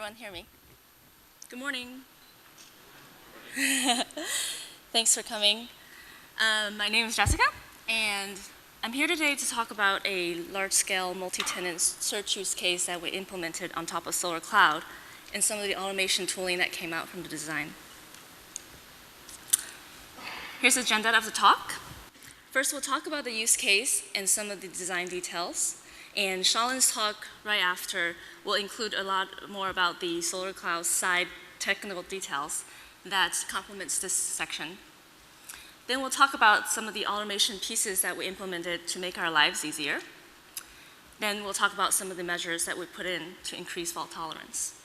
everyone hear me? Good morning. Thanks for coming. My name is Jessica, and I'm here today to talk about a large-scale multi-tenant search use case that we implemented on top of SolrCloud and some of the automation tooling that came out from the design. Here's the agenda of the talk. First, we'll talk about the use case and some of the design details. And Shalin's talk right after will include a lot more about the SolrCloud side technical details that complements this section. Then we'll talk about some of the automation pieces that we implemented to make our lives easier. Then we'll talk about some of the measures that we put in to increase fault tolerance.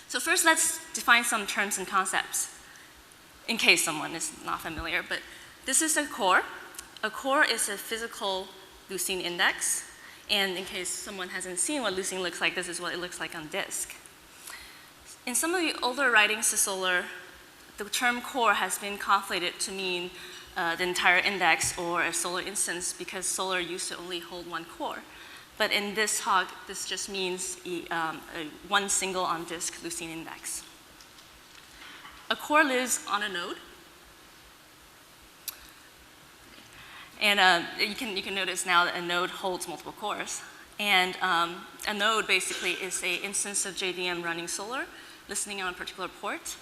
So first, let's define some terms and concepts, in case someone is not familiar. But this is a core. A core is a physical Lucene index. And in case someone hasn't seen what Lucene looks like, this is what it looks like on disk. In some of the older writings to Solr, the term core has been conflated to mean the entire index or a Solr instance because Solr used to only hold one core. But in this talk, this just means one single on-disk Lucene index. A core lives on a node. And you can notice now that a node holds multiple cores. And a node basically is an instance of JVM running Solr, listening on a particular port.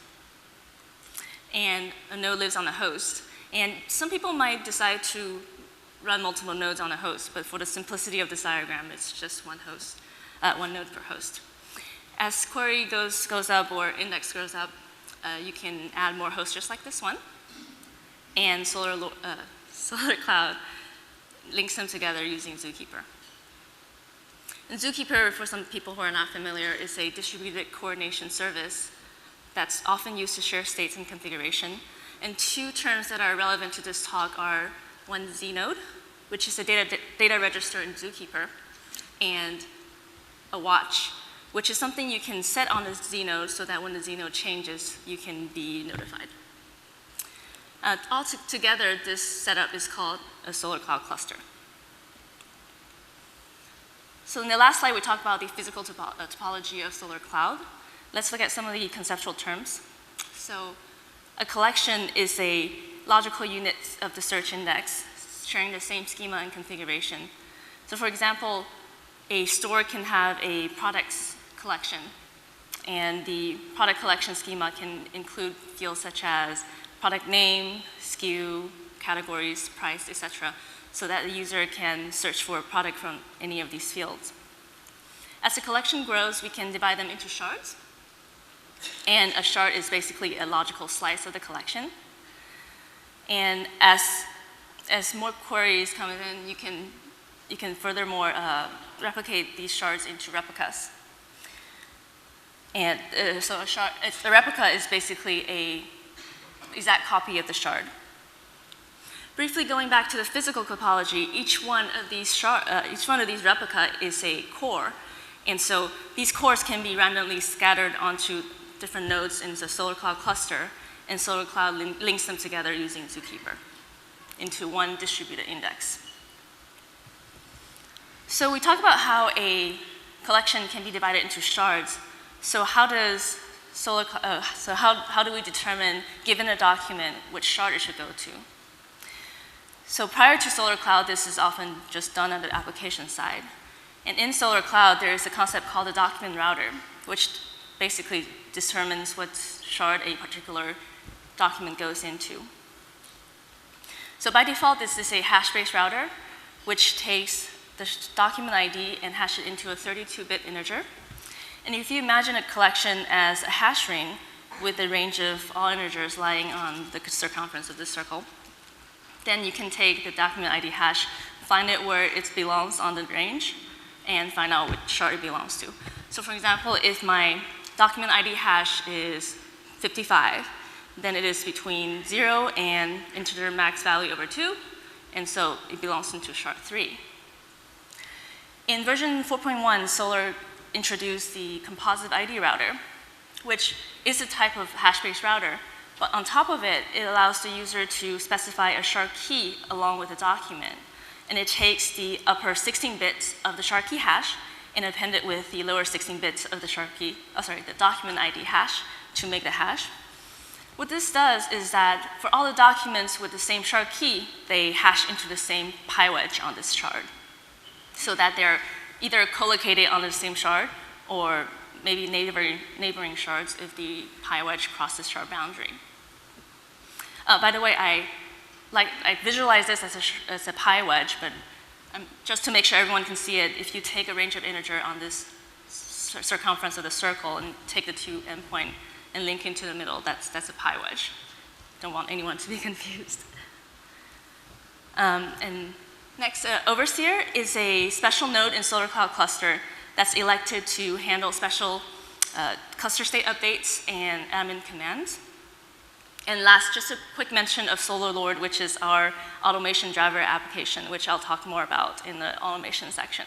And a node lives on a host. And some people might decide to run multiple nodes on a host, but for the simplicity of this diagram, it's just one host, one node per host. As query goes up or index goes up, you can add more hosts just like this one. And SolrCloud links them together using Zookeeper. And Zookeeper, for some people who are not familiar, is a distributed coordination service that's often used to share states and configuration. And two terms that are relevant to this talk are one znode, which is a data register in Zookeeper, and a watch, which is something you can set on the znode so that when the znode changes, you can be notified. All together, this setup is called a SolrCloud cluster. So in the last slide, we talked about the physical topology of SolrCloud. Let's look at some of the conceptual terms. So a collection is a logical unit of the search index, sharing the same schema and configuration. So for example, a store can have a products collection, and the product collection schema can include fields such as product name, SKU, categories, price, etc., so that the user can search for a product from any of these fields. As the collection grows, we can divide them into shards. And a shard is basically a logical slice of the collection. And as more queries come in, you can furthermore replicate these shards into replicas. And so a replica is basically an exact copy of the shard. Briefly going back to the physical topology, each one of these replica is a core. And so these cores can be randomly scattered onto different nodes in the SolrCloud cluster, and SolrCloud links them together using Zookeeper into one distributed index. So we talked about how a collection can be divided into shards. So how does how do we determine, given a document, which shard it should go to? So prior to SolrCloud, this is often just done on the application side. And in SolrCloud, there is a concept called the document router, which basically determines what shard a particular document goes into. So by default, this is a hash-based router, which takes the document ID and hashes it into a 32-bit integer. And if you imagine a collection as a hash ring with a range of all integers lying on the circumference of this circle, then you can take the document ID hash, find it where it belongs on the range, and find out which shard it belongs to. So for example, if my document ID hash is 55, then it is between 0 and integer max value over 2, and so it belongs into shard 3. In version 4.1, Solr introduced the composite ID router, which is a type of hash-based router, but on top of it, it allows the user to specify a shard key along with the document. And it takes the upper 16 bits of the shard key hash and append it with the lower 16 bits of the shard key, the document ID hash to make the hash. What this does is that for all the documents with the same shard key, they hash into the same pi wedge on this shard, so that they're either co-located on the same shard or maybe neighboring shards if the pi wedge crosses shard boundary. By the way, I visualize this as a pi wedge, but just to make sure everyone can see it, if you take a range of integer on this circumference of the circle and take the two endpoint and link into the middle, that's a pi wedge. Don't want anyone to be confused. And next, Overseer is a special node in SolrCloud cluster that's elected to handle special cluster state updates and admin commands. And last, just a quick mention of SolrLord, which is our automation driver application, which I'll talk more about in the automation section.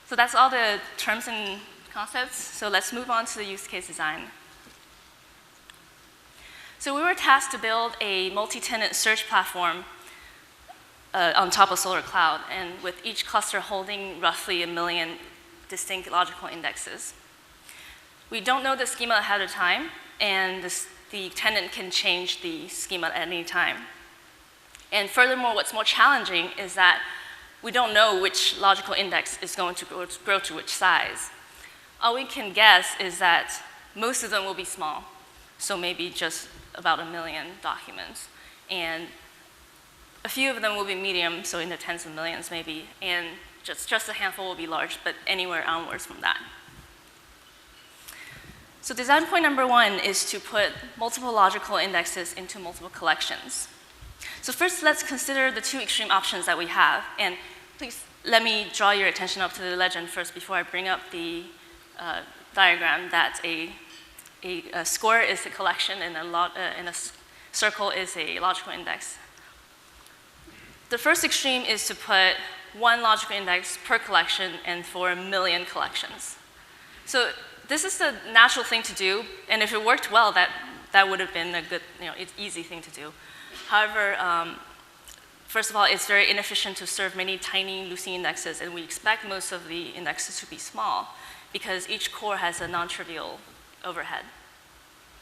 So that's all the terms and concepts. So let's move on to the use case design. So we were tasked to build a multi-tenant search platform on top of SolrCloud, and with each cluster holding roughly 1 million distinct logical indexes. We don't know the schema ahead of time, and the tenant can change the schema at any time. And furthermore, what's more challenging is that we don't know which logical index is going to grow to which size. All we can guess is that most of them will be small, so maybe just about 1 million documents. And a few of them will be medium, so in the tens of millions maybe, and just a handful will be large, but anywhere onwards from that. So design point number 1 is to put multiple logical indexes into multiple collections. So first, let's consider the two extreme options that we have. And please let me draw your attention up to the legend first before I bring up the diagram that a square is a collection and a circle is a logical index. The first extreme is to put 1 logical index per collection and for 1 million collections. So this is the natural thing to do, and if it worked well, that would have been a good, easy thing to do. However, first of all, it's very inefficient to serve many tiny Lucene indexes, and we expect most of the indexes to be small because each core has a non-trivial overhead.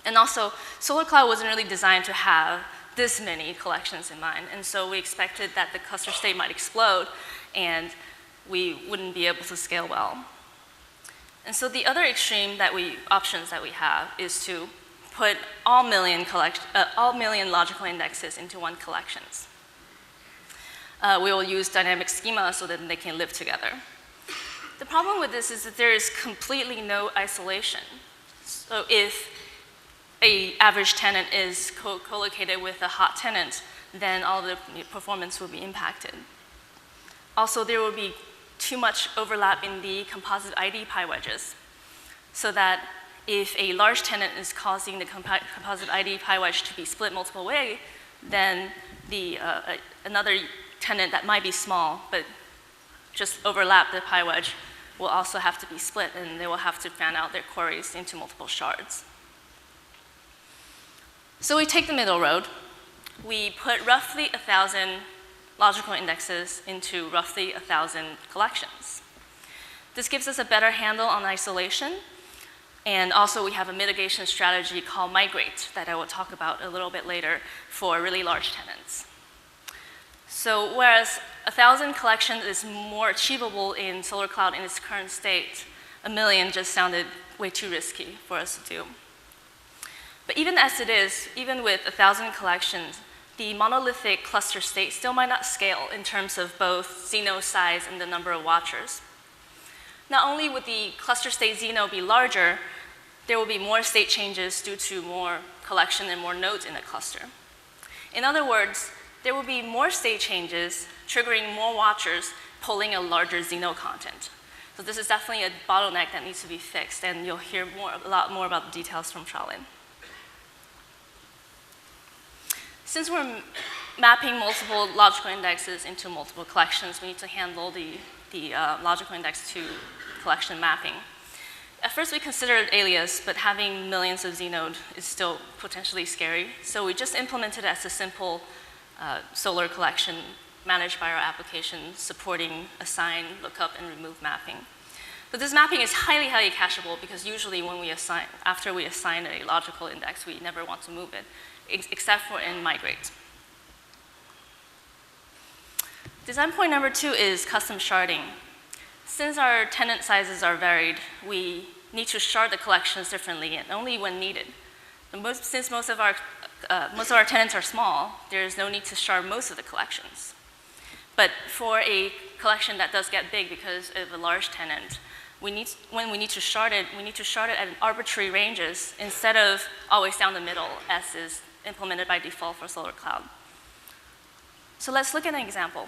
And also, SolrCloud wasn't really designed to have this many collections in mind, and so we expected that the cluster state might explode and we wouldn't be able to scale well. And so the other extreme options that we have is to put all million logical indexes into 1 collections. We will use dynamic schema so that they can live together. The problem with this is that there is completely no isolation. So if an average tenant is co-located with a hot tenant, then all the performance will be impacted. Also, there will be too much overlap in the composite ID pi wedges, so that if a large tenant is causing the composite ID pi wedge to be split multiple ways, then another tenant that might be small but just overlap the pi wedge will also have to be split, and they will have to fan out their queries into multiple shards. So we take the middle road. We put roughly 1,000 logical indexes into roughly 1,000 collections. This gives us a better handle on isolation, and also we have a mitigation strategy called migrate that I will talk about a little bit later for really large tenants. So whereas 1,000 collections is more achievable in SolrCloud in its current state, 1 million just sounded way too risky for us to do. But even as it is, even with 1,000 collections, the monolithic cluster state still might not scale in terms of both Zeno size and the number of watchers. Not only would the cluster state Zeno be larger, there will be more state changes due to more collection and more nodes in the cluster. In other words, there will be more state changes, triggering more watchers, pulling a larger Zeno content. So this is definitely a bottleneck that needs to be fixed, and you'll hear a lot more about the details from Shaolin. Since we're mapping multiple logical indexes into multiple collections, we need to handle the logical index to collection mapping. At first we considered alias, but having millions of znode is still potentially scary. So we just implemented it as a simple Solr collection managed by our application supporting assign, lookup, and remove mapping. But this mapping is highly, highly cacheable because usually when after we assign a logical index, we never want to move it, except for in migrate. Design point number 2 is custom sharding. Since our tenant sizes are varied, we need to shard the collections differently and only when needed. Since most of our tenants are small, there is no need to shard most of the collections. But for a collection that does get big because of a large tenant, when we need to shard it, we need to shard it at arbitrary ranges instead of always down the middle, as is implemented by default for SolrCloud. So let's look at an example.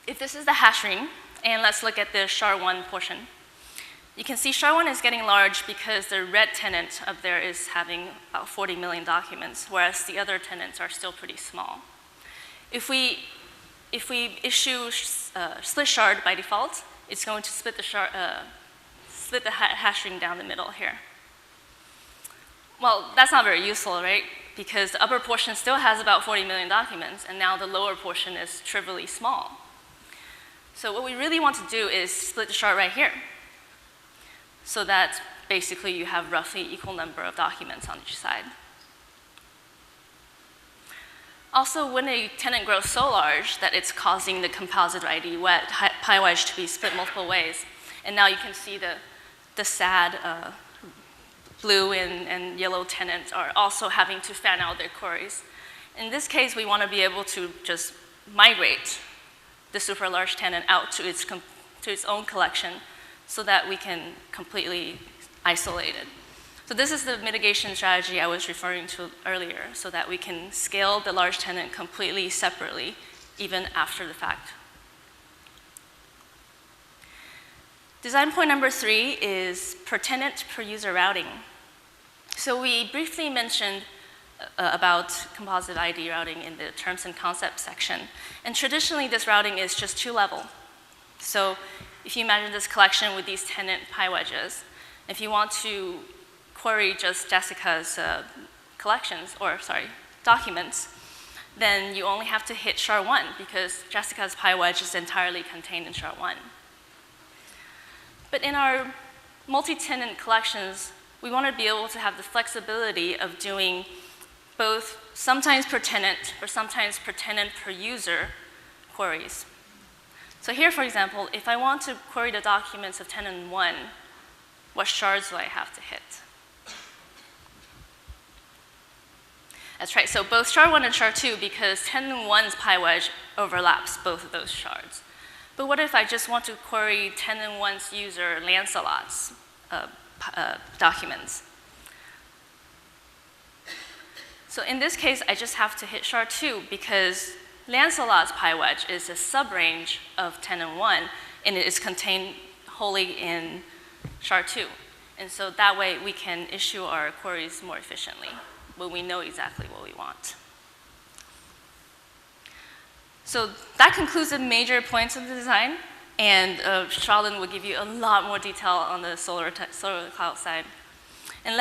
If this is the hash ring, and let's look at the shard1 portion. You can see shard1 is getting large because the red tenant up there is having about 40 million documents, whereas the other tenants are still pretty small. If we issue split shard by default, it's going to split the hash ring down the middle here. Well, that's not very useful, right? Because the upper portion still has about 40 million documents, and now the lower portion is trivially small. So what we really want to do is split the shard right here, so that basically you have roughly equal number of documents on each side. Also, when a tenant grows so large that it's causing the composite ID wet pi wedge to be split multiple ways, and now you can see the sad blue and yellow tenants are also having to fan out their queries. In this case, we want to be able to just migrate the super large tenant out to its own collection so that we can completely isolate it. So this is the mitigation strategy I was referring to earlier, so that we can scale the large tenant completely separately, even after the fact. Design point number 3 is per-tenant per-user routing. So we briefly mentioned about composite ID routing in the terms and concepts section. And traditionally, this routing is just 2-level. So if you imagine this collection with these tenant pi wedges, if you want to query just Jessica's documents, then you only have to hit shard1 because Jessica's pi wedge is entirely contained in shard1. But in our multi-tenant collections, we want to be able to have the flexibility of doing both sometimes per tenant or sometimes per tenant per user queries. So here, for example, if I want to query the documents of tenant 1, what shards do I have to hit? That's right, so both shard1 and shard2, because tenant 1's pi wedge overlaps both of those shards. But what if I just want to query tenant 1's user Lancelot's documents? So in this case, I just have to hit shard2 because Lancelot's pi wedge is a subrange of tenant 1, and it is contained wholly in shard2. And so that way we can issue our queries more efficiently when we know exactly what we want. So that concludes the major points of the design, and Sharding will give you a lot more detail on the SolrCloud side. And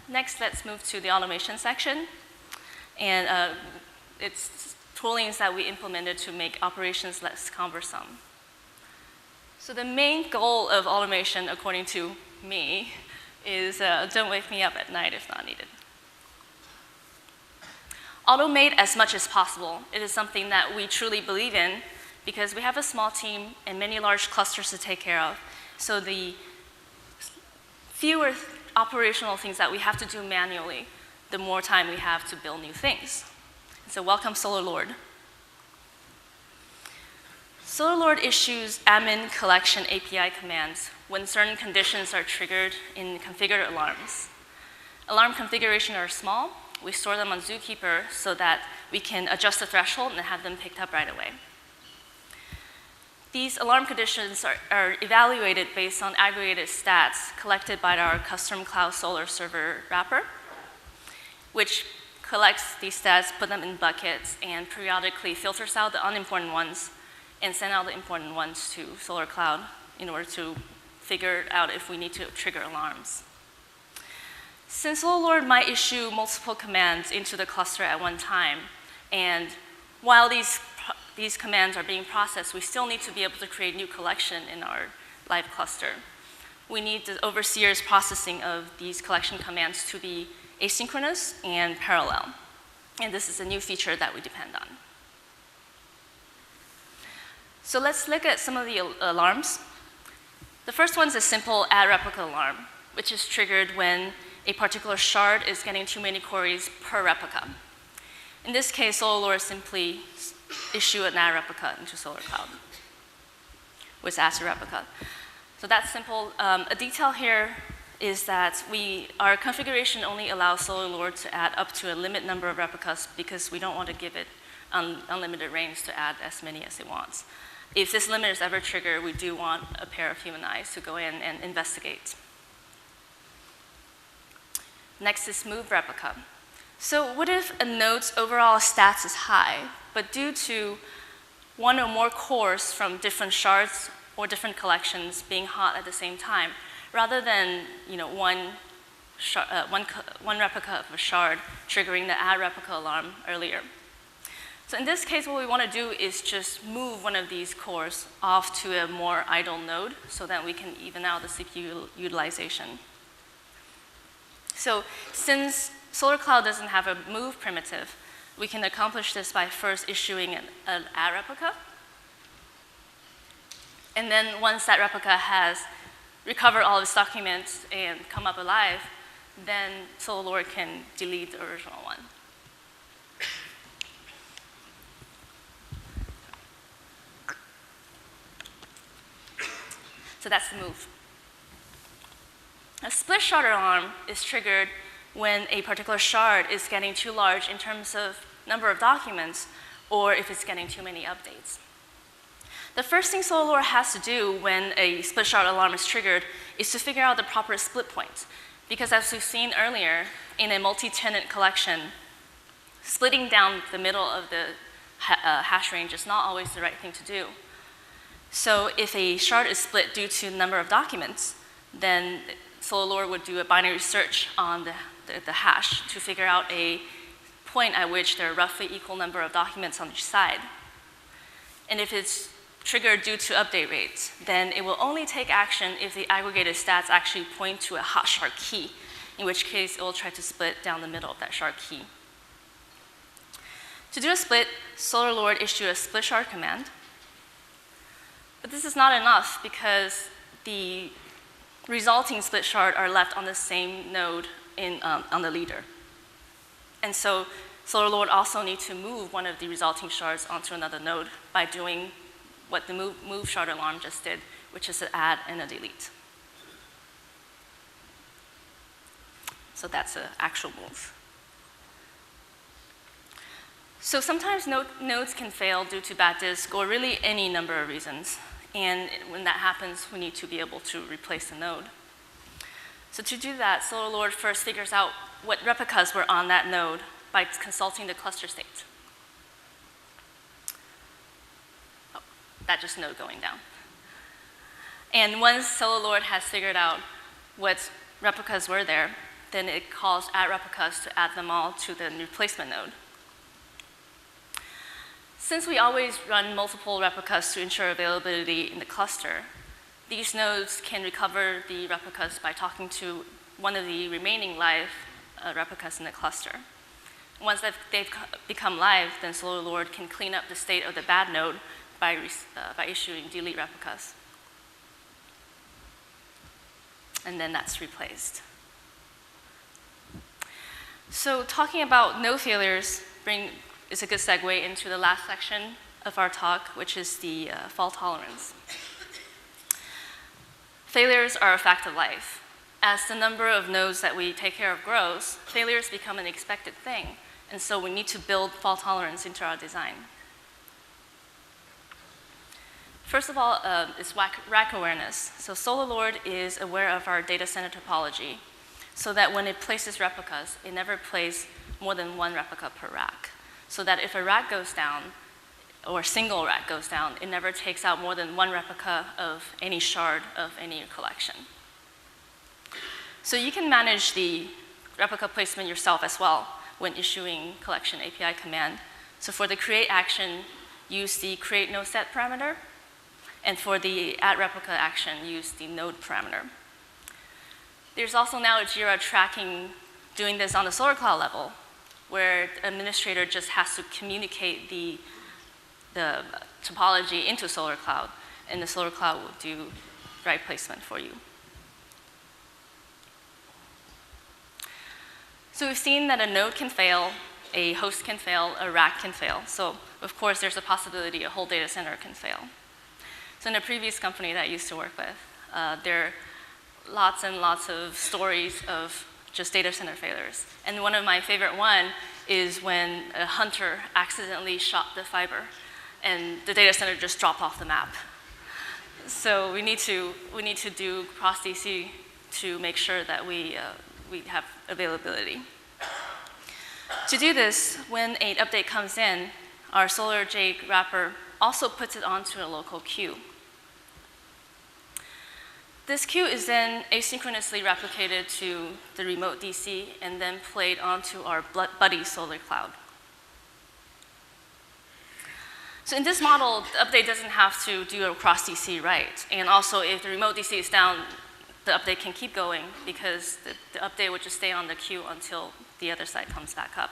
next let's move to the automation section. And it's toolings that we implemented to make operations less cumbersome. So the main goal of automation, according to me, is don't wake me up at night if not needed. Automate as much as possible. It is something that we truly believe in because we have a small team and many large clusters to take care of. So the fewer operational things that we have to do manually, the more time we have to build new things. So welcome SolrLord. SolrLord issues admin collection API commands when certain conditions are triggered in configured alarms. Alarm configurations are small. We store them on Zookeeper so that we can adjust the threshold and have them picked up right away. These alarm conditions are evaluated based on aggregated stats collected by our custom cloud Solr server wrapper, which collects these stats, put them in buckets, and periodically filters out the unimportant ones and send out the important ones to SolrCloud in order to figure out if we need to trigger alarms. Since SolrLord might issue multiple commands into the cluster at one time, and while these these commands are being processed, we still need to be able to create new collection in our live cluster. We need the overseer's processing of these collection commands to be asynchronous and parallel. And this is a new feature that we depend on. So let's look at some of the alarms. The first one is a simple add replica alarm, which is triggered when a particular shard is getting too many queries per replica. In this case, SolrLord simply issue an add replica into SolrCloud, which adds a replica. So that's simple. A detail here is that our configuration only allows SolrLord to add up to a limit number of replicas because we don't want to give it unlimited range to add as many as it wants. If this limit is ever triggered, we do want a pair of human eyes to go in and investigate. Next is move replica. So what if a node's overall stats is high, but due to one or more cores from different shards or different collections being hot at the same time, rather than one replica of a shard triggering the add replica alarm earlier. So in this case, what we want to do is just move one of these cores off to a more idle node so that we can even out the CPU utilization. So since SolrCloud doesn't have a move primitive, we can accomplish this by first issuing an add replica. And then once that replica has recovered all of its documents and come up alive, then SolrLord can delete the original one. So that's the move. A split shard alarm is triggered when a particular shard is getting too large in terms of number of documents or if it's getting too many updates. The first thing SolrLord has to do when a split shard alarm is triggered is to figure out the proper split point. Because as we've seen earlier, in a multi-tenant collection, splitting down the middle of the hash range is not always the right thing to do. So if a shard is split due to the number of documents, then SolrLord would do a binary search on the hash to figure out a point at which there are roughly equal number of documents on each side. And if it's triggered due to update rates, then it will only take action if the aggregated stats actually point to a hot shard key, in which case it will try to split down the middle of that shard key. To do a split, SolrLord issued a split shard command. But this is not enough because the resulting split shard are left on the same node on the leader. And so SolrLord also needs to move one of the resulting shards onto another node by doing what the move shard alarm just did, which is an add and a delete. So that's an actual move. So sometimes nodes can fail due to bad disk or really any number of reasons. And when that happens, we need to be able to replace the node. So to do that, SolrLord first figures out what replicas were on that node by consulting the cluster state. Oh, that just node going down. And once SolrLord has figured out what replicas were there, then it calls add replicas to add them all to the replacement node. Since we always run multiple replicas to ensure availability in the cluster, these nodes can recover the replicas by talking to one of the remaining live replicas in the cluster. Once they've become live, then SolrLord can clean up the state of the bad node by issuing delete replicas. And then that's replaced. So talking about node failures is a good segue into the last section of our talk, which is the fault tolerance. Failures are a fact of life. As the number of nodes that we take care of grows, failures become an expected thing, and so we need to build fault tolerance into our design. First of all, is rack awareness. So SolrLord is aware of our data center topology, so that when it places replicas, it never places more than one replica per rack. So that if a rack goes down, or a single rack goes down, it never takes out more than one replica of any shard of any collection. So you can manage the replica placement yourself as well when issuing collection API command. So for the create action, use the create no set parameter. And for the add replica action, use the node parameter. There's also now a Jira tracking doing this on the SolrCloud level, where the administrator just has to communicate the topology into SolrCloud, and the SolrCloud will do right placement for you. So we've seen that a node can fail, a host can fail, a rack can fail. So of course, there's a possibility a whole data center can fail. So in a previous company that I used to work with, there are lots and lots of stories of just data center failures. And one of my favorite one is when a hunter accidentally shot the fiber and the data center just dropped off the map. So we need to do cross DC to make sure that we have availability. To do this, when an update comes in, our SolrJ wrapper also puts it onto a local queue. This queue is then asynchronously replicated to the remote DC and then played onto our buddy SolrCloud. So in this model, the update doesn't have to do a cross DC write. And also, if the remote DC is down, the update can keep going because the update would just stay on the queue until the other side comes back up.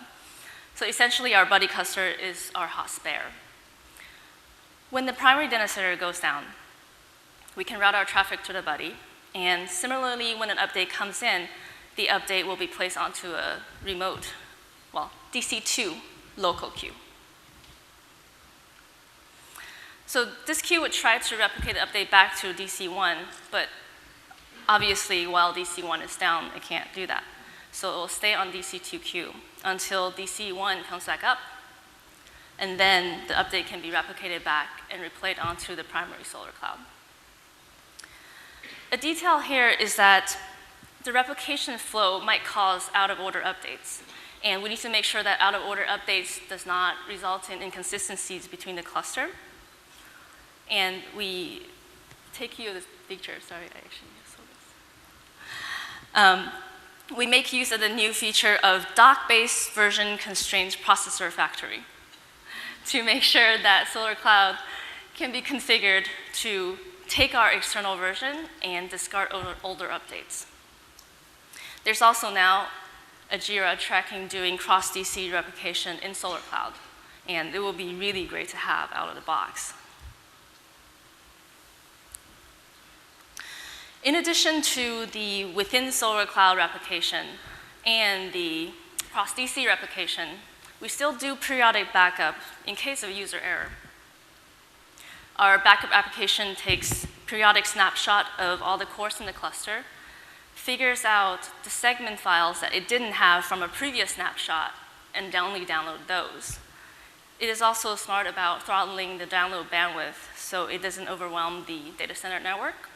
So essentially, our buddy cluster is our hot spare. When the primary data center goes down, we can route our traffic to the buddy. And similarly, when an update comes in, the update will be placed onto a remote, well, DC2 local queue. So this queue would try to replicate the update back to DC1, but obviously, while DC1 is down, it can't do that. So it will stay on DC2 queue until DC1 comes back up, and then the update can be replicated back and replayed onto the primary SolrCloud. A detail here is that the replication flow might cause out-of-order updates, and we need to make sure that out-of-order updates does not result in inconsistencies between the cluster. And we take you this picture. Sorry, I actually saw this. We make use of the new feature of dock-based version constraints processor factory to make sure that SolrCloud can be configured to take our external version and discard older updates. There's also now a Jira tracking doing cross-DC replication in SolrCloud, and it will be really great to have out of the box. In addition to the within SolrCloud replication and the cross-DC replication, we still do periodic backup in case of user error. Our backup application takes periodic snapshot of all the cores in the cluster, figures out the segment files that it didn't have from a previous snapshot, and only download those. It is also smart about throttling the download bandwidth so it doesn't overwhelm the data center network.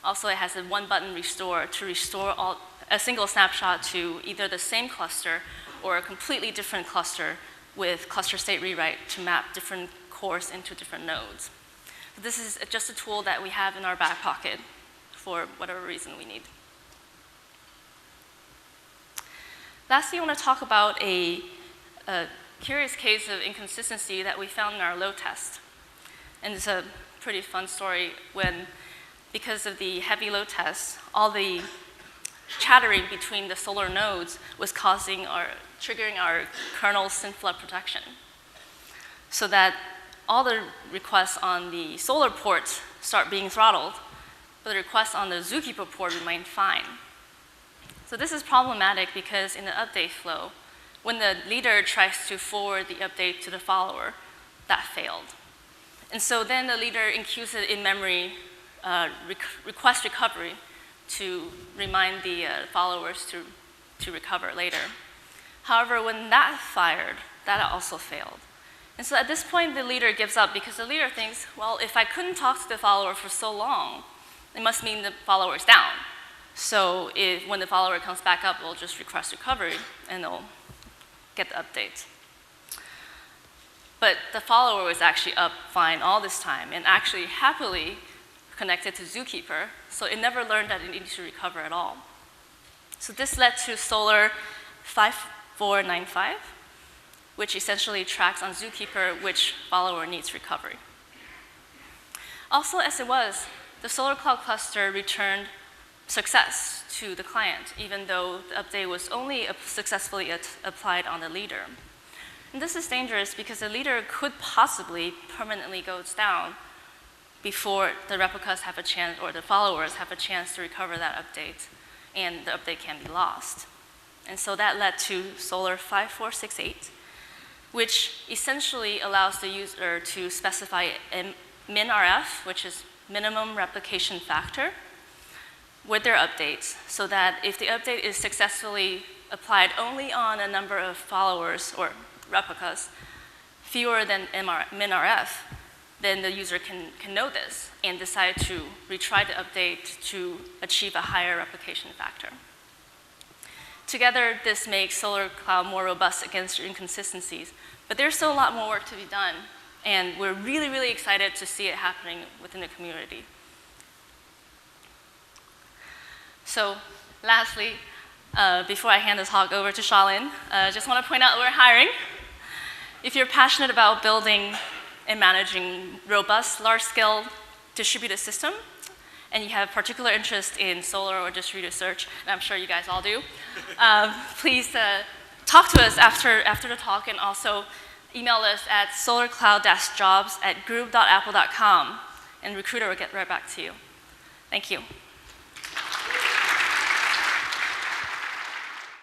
Also, it has a one-button restore to restore a single snapshot to either the same cluster or a completely different cluster with cluster state rewrite to map different cores into different nodes. But this is just a tool that we have in our back pocket for whatever reason we need. Lastly, I want to talk about a curious case of inconsistency that we found in our load test. And it's a pretty fun story when, because of the heavy load test, all the chattering between the Solr nodes was triggering our kernel synflood protection, so that all the requests on the Solr port start being throttled, but the requests on the Zookeeper port remain fine. So this is problematic because in the update flow, when the leader tries to forward the update to the follower, that failed. And so then the leader enqueues it in memory request recovery to remind the followers to recover later. However, when that fired, that also failed. And so at this point, the leader gives up because the leader thinks, well, if I couldn't talk to the follower for so long, it must mean the follower is down. So when the follower comes back up, we'll just request recovery and they'll get the update. But the follower was actually up fine all this time and actually happily connected to Zookeeper, so it never learned that it needed to recover at all. So this led to Solr 5495, which essentially tracks on Zookeeper which follower needs recovery. Also, as it was, the SolrCloud cluster returned success to the client, even though the update was only successfully applied on the leader. And this is dangerous because the leader could possibly permanently go down before the replicas have a chance, or the followers have a chance to recover that update, and the update can be lost. And so that led to Solr 5468, which essentially allows the user to specify a min-RF, which is minimum replication factor, with their updates, so that if the update is successfully applied only on a number of followers or replicas fewer than min-RF, then the user can know this and decide to retry the update to achieve a higher replication factor. Together, this makes SolrCloud more robust against inconsistencies, but there's still a lot more work to be done, and we're really, really excited to see it happening within the community. So lastly, before I hand this talk over to Shaolin, I just want to point out we're hiring. If you're passionate about building and managing robust, large-scale distributed system, and you have particular interest in Solr or distributed search, and I'm sure you guys all do, please talk to us after the talk, and also email us at solrcloud-jobs@group.apple.com, and recruiter will get right back to you. Thank you.